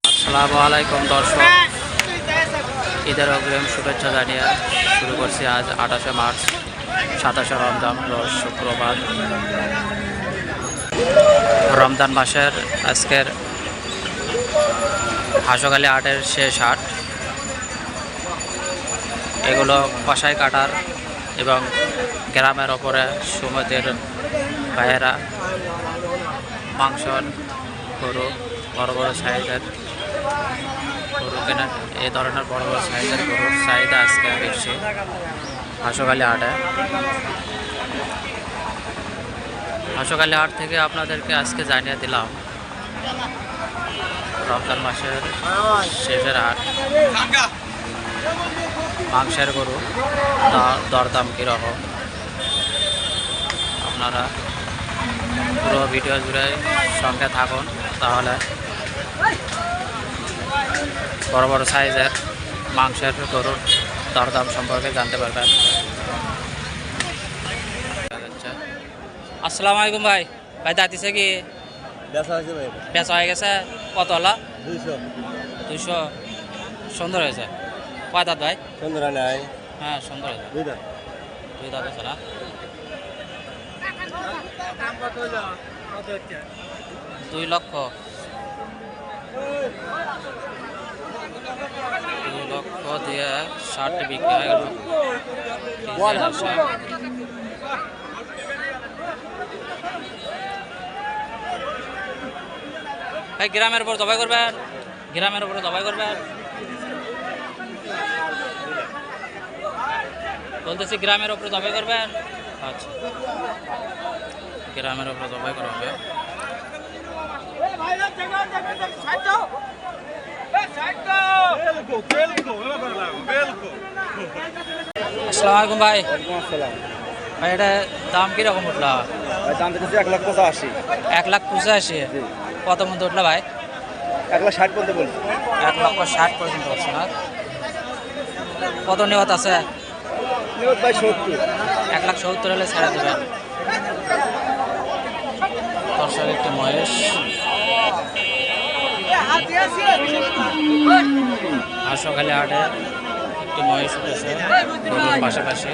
আসসালামুআলাইকুম দর্শক, ঈদের অগ্রিম শুভেচ্ছা জানিয়ে শুরু করছি আজ 28শে মার্চ 27শে রমজান রোজ শুক্রবার। রমজান মাসের আজকের হাঁসখালি হাটের শেষ হাট। এগুলো কষাই কাটার এবং গ্রামের ওপরে সুমতির ভাইয়েরা মাংসর গরু, বড় বড় সাইজের গরু কেনেন। এই ধরনের বড় বড় সাইজের গরুর চাহিদা আজকে বেশি হাঁসখালি হাটে। হাঁসখালি হাট থেকে আপনাদেরকে আজকে জানিয়ে দিলাম রমজান মাসের শেষের হাট। মাংসের গরু দরদাম কীরকম, আপনারা পুরো ভিডিও জুড়ে সঙ্গে থাকুন, তাহলে বড় বড় সাইজের মাংসের গরুর দরদাম সম্পর্কে জানতে পারবেন। আসসালামু আলাইকুম ভাই। ভাই দাঁতিছে কি বেচা হয়ে গেছে? কত হলো? 200। সুন্দর হয়েছে। কয় দাঁত ভাই? সুন্দর নাই। হ্যাঁ সুন্দর হয়েছে। দুই দাঁত আছে না? 2 লক্ষ। 2 লক্ষ দিয়ে 60 বিক্রি হয়ে গেল। ভাই গ্রামের উপর জবাই করবেন? গ্রামের উপরে জবাই করবেন বলতেছি, গ্রামের উপরে জবাই করবেন? আচ্ছা, গ্রামের উপরে জবাই করা হবে। আসসালামু আলাইকুম ভাই। ভাই এটা দাম কিরকম উঠলো? দাম দিতেছি 1,85,000। 1,85,000। কত মধ্যে উঠলো ভাই? 1,60,000 পর্যন্ত বলছি। 1,60,000 পর্যন্ত হচ্ছে না? কত নিয়ত আছে? নিয়ত ভাই 70। 1,70,000 হলে ছেড়ে দেবেন। দর্শক একটি মহেশ হাঁসখালি হাটে একটি মহেশ উঠেছে গরুর পাশাপাশি।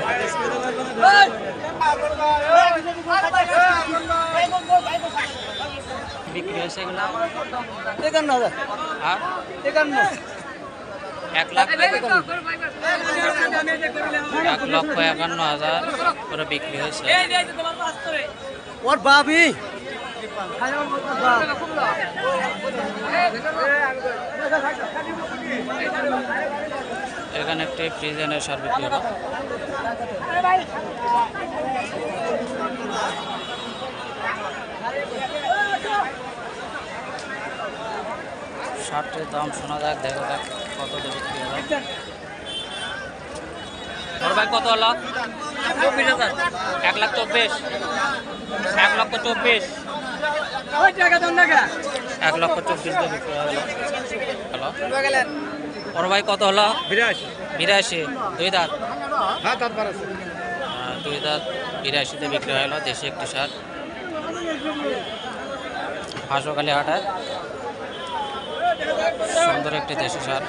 বিক্রি হয়েছে এগুলো 51,000। আর 1,51,000 করে বিক্রি হয়েছে। ওর বাবি এখানে একটি ফ্রিজেনের সার বিক্রি হলো। শার্টের দাম শোনা যাক, দেখা যাক কত দিয়ে বিক্রি হলো। বড় ভাই কত হলো? 24,000। 1,24,000। 1,24,000। 1,24,000 দিয়ে বিক্রি হলো। বড় ভাই কত হলো? 82। 2 দাঁত? হ্যাঁ, তারপর আছে 2 দাঁত 82-তে বিক্রি হলো। দেশি একটি সার হাঁসখালি হাটায় সুন্দর একটি দেশি সার।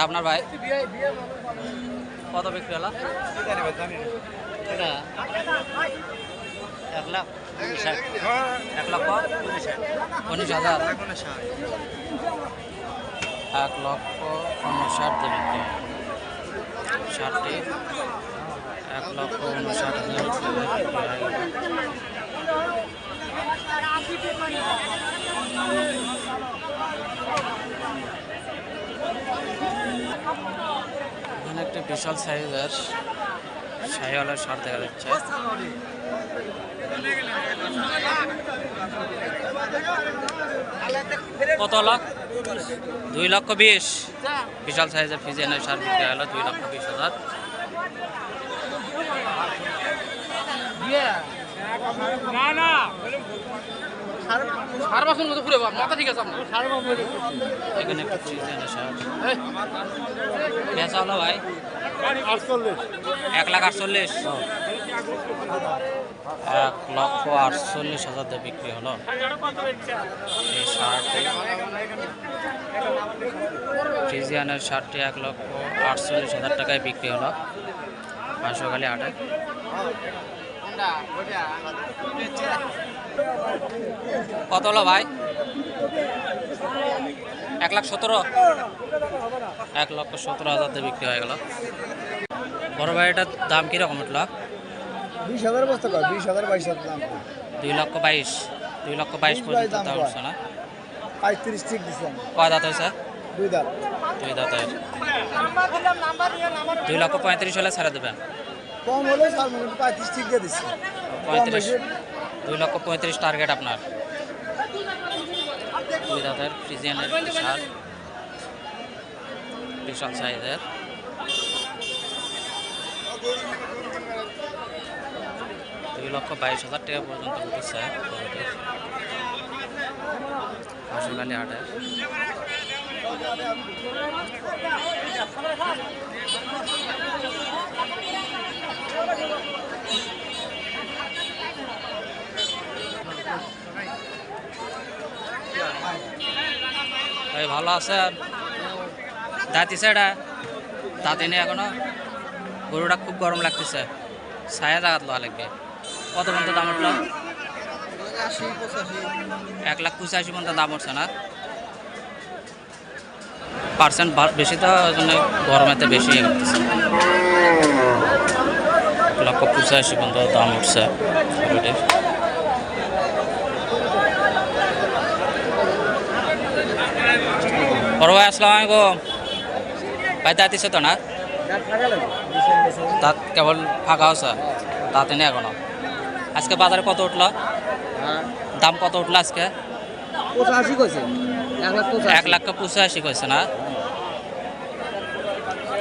আপনার ভাই কত বিক্রি হলো? এটা 1,19,000। 1,19,000। 1,59,000 দিয়ে বিক্রি। শার্টটি 1,59,000 দিয়ে বিক্রি হয়ে গেল। এখানে একটি বিশাল সাইজের শাহিওয়ালের সার দেখা যাচ্ছে। কত লাখ? 2,20,000। বিশাল সাইজের ফিজিয়ানের সার বিক্রি হলো 2,20,000। সার বাসন মতো পুরো মাথা ঠিক আছে আপনার এখানে একটা ফ্রিজিয়ানের শার্ট বেচা হলো ভাই 1,48,000 1,48,000 দিয়ে বিক্রি হলো এই শার্টটি ফ্রিজিয়ানের শার্টটি 1,48,000 টাকায় বিক্রি হলো হাঁসখালি হাটে। কত হলো ভাই? 1,17,000 1,17,000 দিয়ে বিক্রি হয়ে গেল। বড় ভাই এটার দাম কিরকম উঠলো? 20,000 বস্তা কর 20,000 22,000 দাম 2,22,000 2,22,000 পর্যন্ত দাম উঠছে না? 35 ঠিক দিছেন কয় দাঁত হয়েছে? 2 দাম 2 দাঁতের 2,35,000 হলে ছেড়ে দেবেন? কম হলে 35 ঠিক দিয়ে দিছি 2,35,000 টার্গেট আপনার। 2 দাঁতের ফ্রিজিয়ানের শার্ট বিশাল সাইজের। $2,22,000 টাকা পর্যন্ত উঠেছে হাঁসখালি হাটে। ভাই ভালো আছেন? দাঁতিছে এটা? দাঁতি নেই এখনো? গরুটা খুব গরম লাগতেছে, ছায়া জাগাত লওয়া লাগবে। কত পর্যন্ত দাম উঠলো? 1,85,000 পর্যন্ত দাম উঠছে না? পার্সেন্ট বেশি তো ওই জন্য গরমেতে বেশি ইয়ে করতেছে। 1,85,000 পর্যন্ত দাম উঠছে গরুটির। বড় ভাই আসসালামু আলাইকুম। ভাই দাঁতিছে তো না? দাঁত কেবল ফাঁকা হচ্ছে, দাঁতে নেই এখনো। আজকে বাজারে কত উঠলো? দাম কত উঠলো আজকে? 85 কইছে 1,85,000 কইছে না?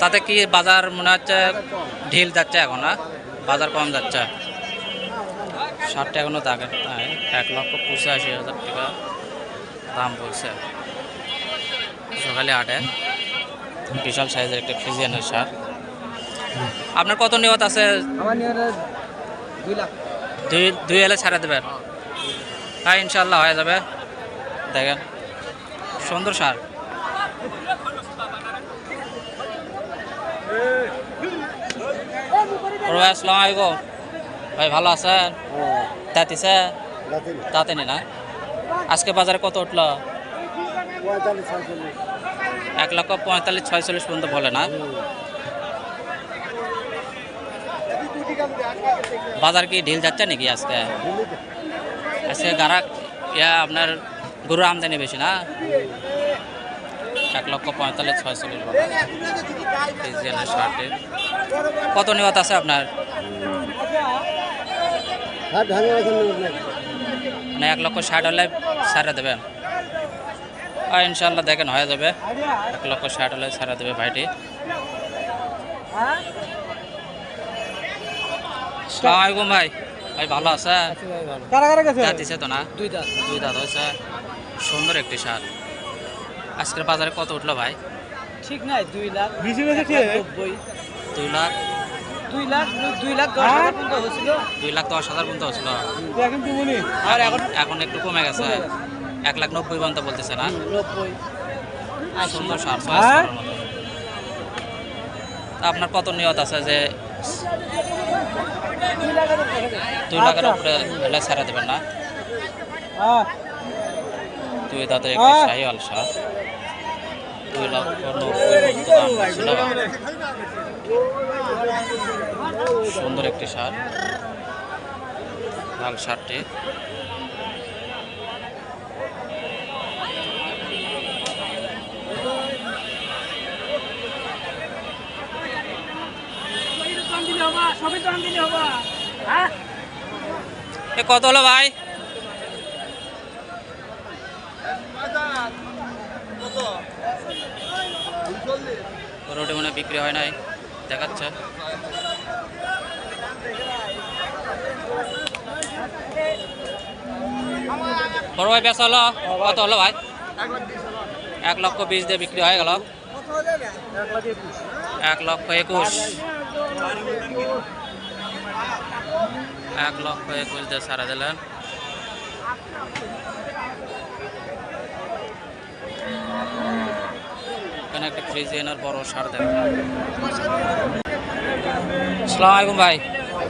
তাতে কি বাজার মনে হচ্ছে ঢিল যাচ্ছে এখন? না বাজার কম যাচ্ছে? শার্টটা এখনো দাগে 1,85,000 টাকা দাম বলছে সকালে হাটে। বিশাল সাইজের একটা ফ্রিজিয়ানের শার্ট। আপনার কত নিয়ত আছে? আমার নিয়ে 2 লাখ 2 এলে ছাড়া দেবেন? হ্যাঁ ইনশাল্লাহ হয়ে যাবে। দেখেন সুন্দর শার্ট। ভাই আসসালামু আলাইকুম। ভাই ভালো আছেন? দাঁতিছে? দাঁতে নি না? আজকে বাজারে কত উঠলো? 1,45,000-46,000 পর্যন্ত বলে না? বাজার কি ঢিল যাচ্ছে নাকি আজকে? আজকে গারাক আপনার গরুর আমদানি বেশি না? 1,45,000-46,000 বলে ফ্রিজিয়ানের শার্টে। কত নিয়ত আছে আপনার? মানে 1,60,000 হলে ছাড়া দেবেন? ইনশাল্লাহ দেখেন হয়ে যাবে। 1,60,000 হলে ছাড়া দেবে ভাইটি। আসসালামু আলাইকুম ভাই। ভাই ভালো আছে? দাঁতিছে তো না? 2 দাম 2 দাঁত হয়েছে। সুন্দর একটি শার্ট। আজকের বাজারে কত উঠলো ভাই? ঠিক নাই 2 লাখ 2 লাখ 2,10,000 পর্যন্ত হয়েছিল 2,10,000 পর্যন্ত হচ্ছিল। এখন তুমি আর এখন একটু কমে গেছে, 1,90,000 পর্যন্ত বলতেছে না? 90 সুন্দর শার্ট। আপনার কত নিয়ত আছে যে 2 লাখের উপরে হলে ছাড়া দেবেন না? 2 দাঁতের একটি শাহিওয়াল শার্ট 2,90,000 দাম ছিল। সুন্দর একটি শার্ট, লাল শার্টটি। এ কত হলো ভাই? রোডে মনে বিক্রি হয় নাই, দেখাচ্ছে। বড় ভাই বেচা হলো কত হলো ভাই? 1,20,000 দিয়ে বিক্রি হয়ে গেল। 1,21,000 1,21,000 দিয়ে ছাড়া দিলেন। এখানে একটা ফ্রিজিয়ানের বড় সার দেখেন। আসসালামু আলাইকুম ভাই।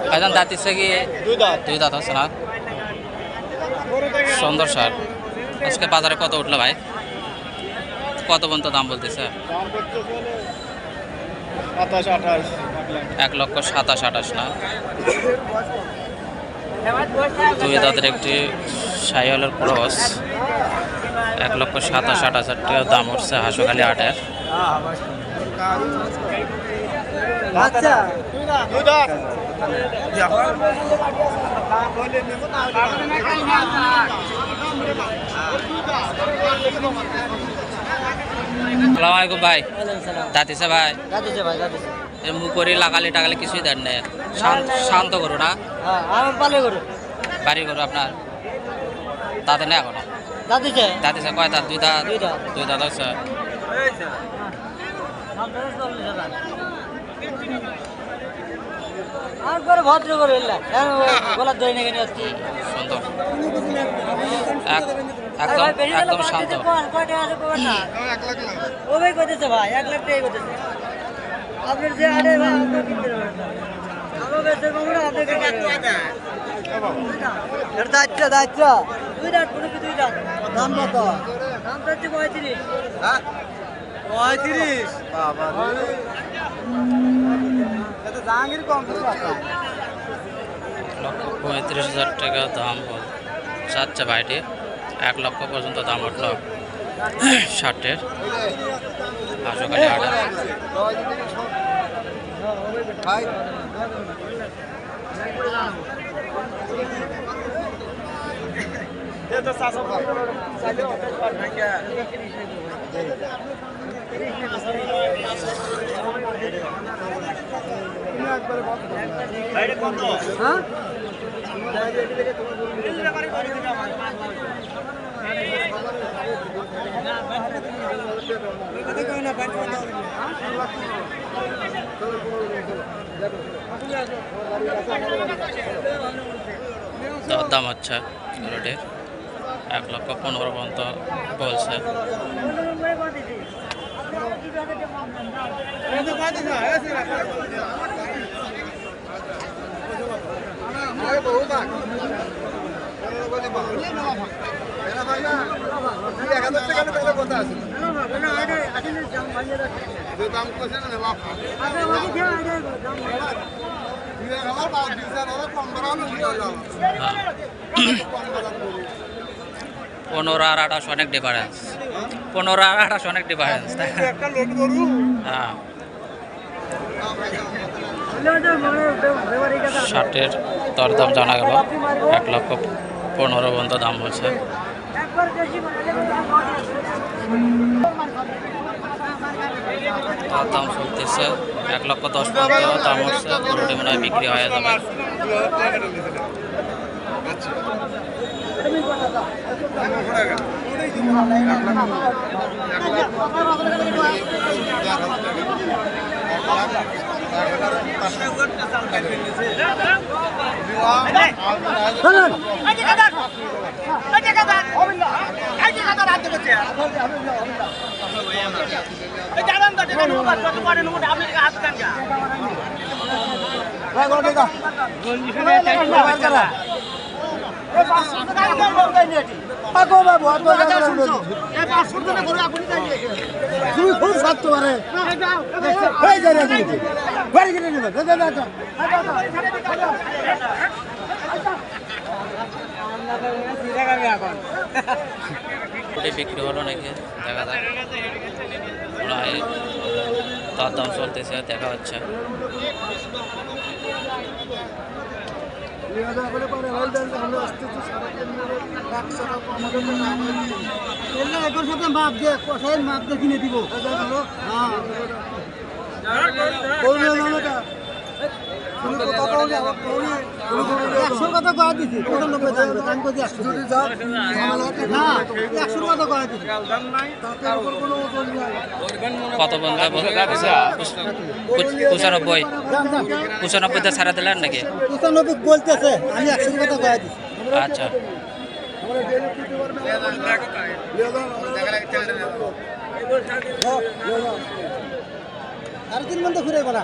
ভাইজান দাঁত দিচ্ছে কি? দুই দাঁত আছে না? সুন্দর সার। আজকে বাজারে কত উঠলো ভাই? কত পর্যন্ত দাম বলতেছে? 1,27,000-28,000 না? দুই দাঁতের একটি সাইওয়ালের ক্রস 1,27,000 টাকা দাম উঠছে হাঁসখালি হাটের। আসসালামু আলাইকুম ভাই। দাঁতিছে ভাই? মুখরি লাগালি টাগালি কিছুই দেন না। শান্ত করু না? বাড়ি করু আপনার দাঁতে না এখনো? দাঁতিছে কয় দাঁত? দুই দাঁত। দুই দাঁত আছে। ভদ্র করে গলার দই নাকি সুন্দর একদম একদম শান্ত। ও ভাই করতেছে ভাই 1 লাখ টাকা করতেছে আপনার যে আড়ে ভাই আপনার কিনতে পারবেন আমার কাছে কমরা আপনার কাছে দায়িত্ব দায়িত্ব দুই দাঁত কোনো কি দুই দাঁত দাম কত? দাম তো হচ্ছে 35। হ্যাঁ 35 বাবা এটা জাহাঙ্গীর কম কিছু আছে। 1,35,000 টাকা দাম চাচ্ছে ভাইটি। 1 লক্ষ পর্যন্ত দাম উঠল ষাটের হাঁসখালি হাটের। দাম হচ্ছে রোডে 1,15,000 পর্যন্ত বলছে। পনেরো আর 28 অনেক ডিফারেন্স। 15 আর 28 অনেক ডিফারেন্স। হ্যাঁ ষাটের দরদাম জানা গেল। 1,15,000 পর্যন্ত দাম বলছে। দাম চলতেছে 1,10,000 পর্যন্ত দাম হচ্ছে। পুরোটি মনে হয় বিক্রি হয়ে যাবে। তুমি খুব স্বার্থ পারে বিক্রি হলো নাকি দেখা যাক। তার দাম চলতেছে দেখা হচ্ছে। মাপ দিয়ে কষাইয়ের মাপ দিয়ে কিনে দিব। 100 কথা কয়া দিছি 95 দাম দাম কই 100 যদি যাও না 100 কথা কয়া দিছি কত বন্ধু 95 95 ছাড়া দিলেন নাকি 95 বলতেছে আমি 100 কথা কয়া দিছি আচ্ছা আর 3 মন তো ঘুরে গলা